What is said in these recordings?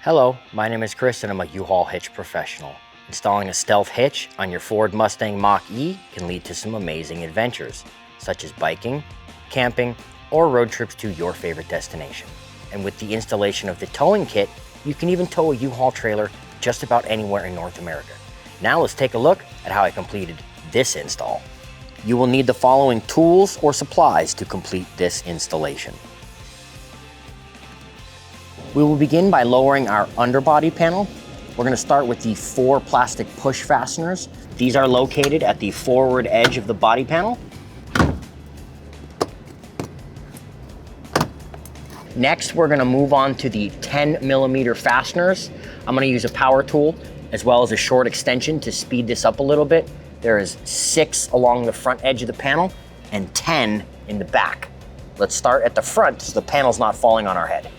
Hello, my name is Chris and I'm a U-Haul hitch professional. Installing a Stealth hitch on your Ford Mustang Mach E can lead to some amazing adventures, such as biking, camping, or road trips to your favorite destination. And with the installation of the towing kit, you can even tow a U-Haul trailer just about anywhere in North America. Now let's take a look at how I completed this install. You will need the following tools or supplies to complete this installation. We will begin by lowering our underbody panel. We're going to start with the 4 plastic push fasteners. These are located at the forward edge of the body panel. Next, we're going to move on to the 10mm fasteners. I'm going to use a power tool as well as a short extension to speed this up a little bit. There is 6 along the front edge of the panel and 10 in the back. Let's start at the front so the panel's not falling on our head.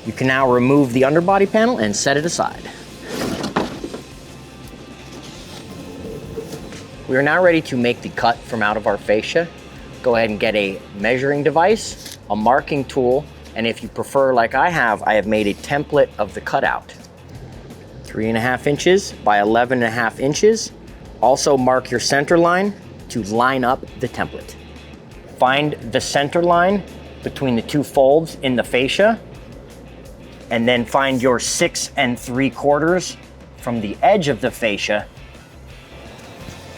You can now remove the underbody panel and set it aside. We are now ready to make the cut from out of our fascia. Go ahead and get a measuring device, a marking tool, and if you prefer, like I have made a template of the cutout. 3.5 inches by 11.5 inches. Also mark your center line to line up the template. Find the center line between the 2 folds in the fascia, and then find your 6 3/4 from the edge of the fascia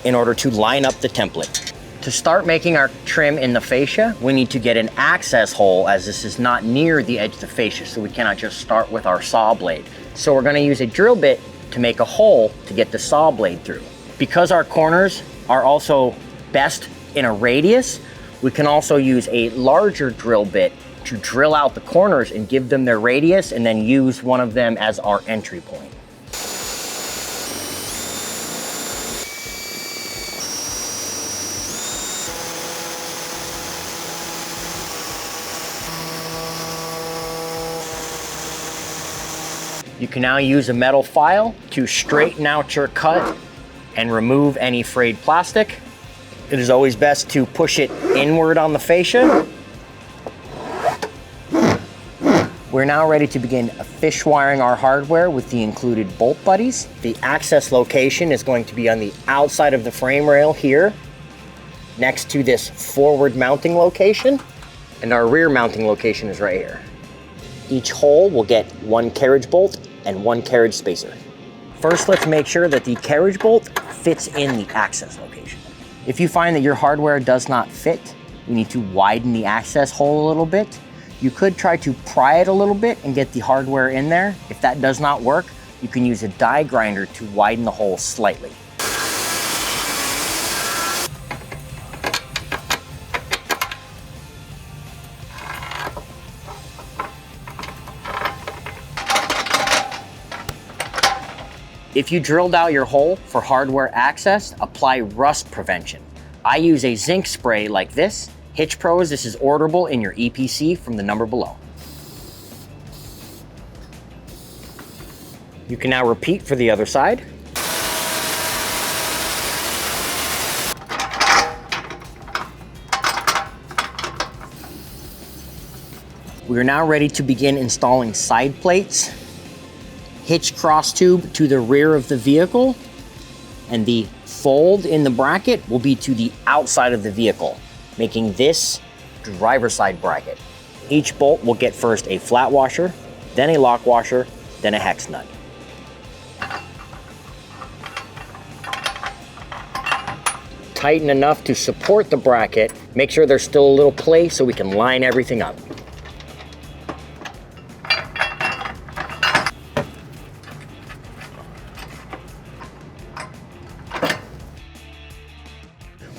in order to line up the template. To start making our trim in the fascia, we need to get an access hole, as this is not near the edge of the fascia, so we cannot just start with our saw blade. So we're going to use a drill bit to make a hole to get the saw blade through. Because our corners are also best in a radius, we can also use a larger drill bit to drill out the corners and give them their radius, and then use one of them as our entry point. You can now use a metal file to straighten out your cut and remove any frayed plastic. It is always best to push it inward on the fascia. We're now ready to begin fish wiring our hardware with the included bolt buddies. The access location is going to be on the outside of the frame rail here, next to this forward mounting location, and our rear mounting location is right here. Each hole will get 1 carriage bolt and 1 carriage spacer. First, let's make sure that the carriage bolt fits in the access location. If you find that your hardware does not fit, you need to widen the access hole a little bit. You could try to pry it a little bit and get the hardware in there. If that does not work, you can use a die grinder to widen the hole slightly. If you drilled out your hole for hardware access, apply rust prevention. I use a zinc spray like this. Hitch Pros, this is orderable in your EPC from the number below. You can now repeat for the other side. We are now ready to begin installing side plates. Hitch cross tube to the rear of the vehicle, and the fold in the bracket will be to the outside of the vehicle, making this driver's side bracket. Each bolt will get first a flat washer, then a lock washer, then a hex nut. Tighten enough to support the bracket. Make sure there's still a little play so we can line everything up.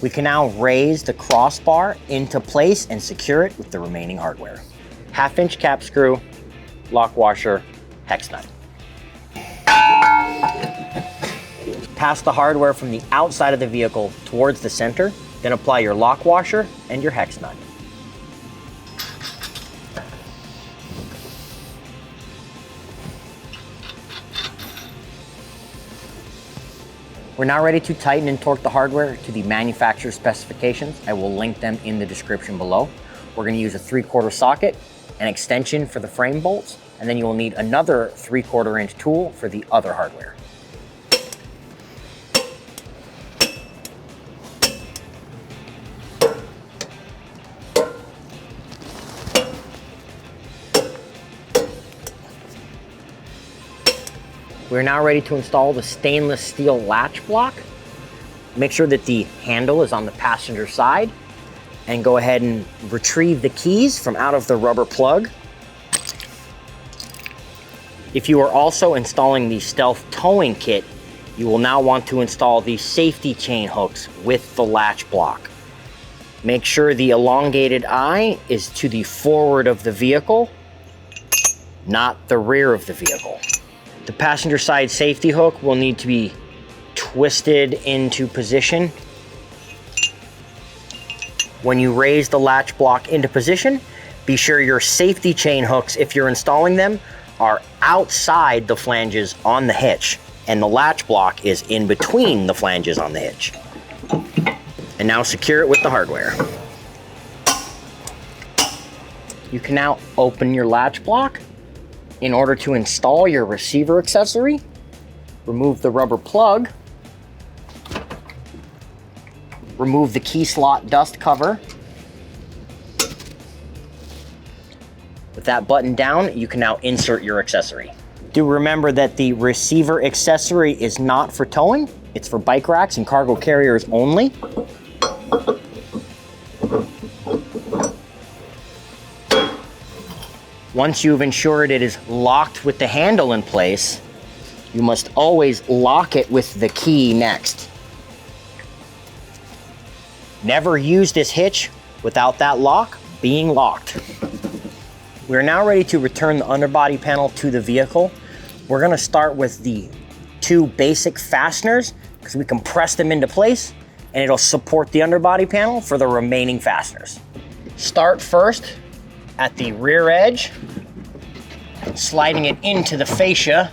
We can now raise the crossbar into place and secure it with the remaining hardware. 1/2 inch cap screw, lock washer, hex nut. Pass the hardware from the outside of the vehicle towards the center, then apply your lock washer and your hex nut. We're now ready to tighten and torque the hardware to the manufacturer's specifications. I will link them in the description below. We're going to use a 3/4 socket, an extension for the frame bolts, and then you will need another 3/4 inch tool for the other hardware. We're now ready to install the stainless steel latch block. Make sure that the handle is on the passenger side and go ahead and retrieve the keys from out of the rubber plug. If you are also installing the Stealth towing kit, you will now want to install the safety chain hooks with the latch block. Make sure the elongated eye is to the forward of the vehicle, not the rear of the vehicle. The passenger side safety hook will need to be twisted into position. When you raise the latch block into position, be sure your safety chain hooks, if you're installing them, are outside the flanges on the hitch, and the latch block is in between the flanges on the hitch. And now secure it with the hardware. You can now open your latch block. In order to install your receiver accessory, remove the rubber plug, remove the key slot dust cover. With that button down, you can now insert your accessory. Do remember that the receiver accessory is not for towing. It's for bike racks and cargo carriers only. Once you've ensured it is locked with the handle in place, you must always lock it with the key next. Never use this hitch without that lock being locked. We're now ready to return the underbody panel to the vehicle. We're gonna start with the two basic fasteners because we can press them into place and it'll support the underbody panel for the remaining fasteners. Start first at the rear edge, sliding it into the fascia.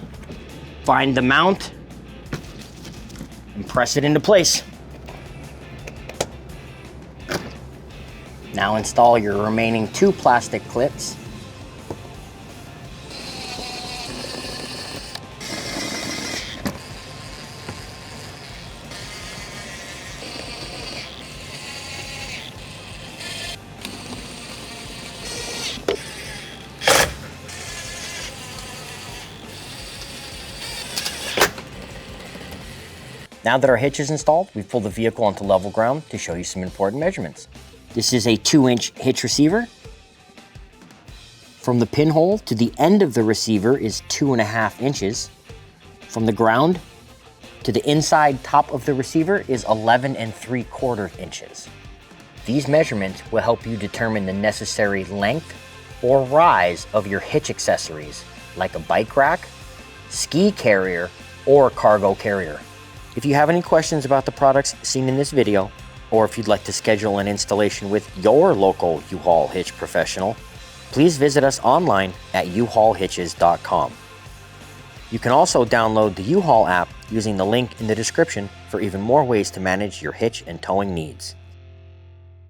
Find the mount and press it into place. Now install your remaining two plastic clips. Now that our hitch is installed, we've pulled the vehicle onto level ground to show you some important measurements. This is a 2-inch hitch receiver. From the pinhole to the end of the receiver is 2.5 inches. From the ground to the inside top of the receiver is 11.75 inches. These measurements will help you determine the necessary length or rise of your hitch accessories, like a bike rack, ski carrier, or cargo carrier. If you have any questions about the products seen in this video, or if you'd like to schedule an installation with your local U-Haul hitch professional, please visit us online at uhaulhitches.com. You can also download the U-Haul app using the link in the description for even more ways to manage your hitch and towing needs.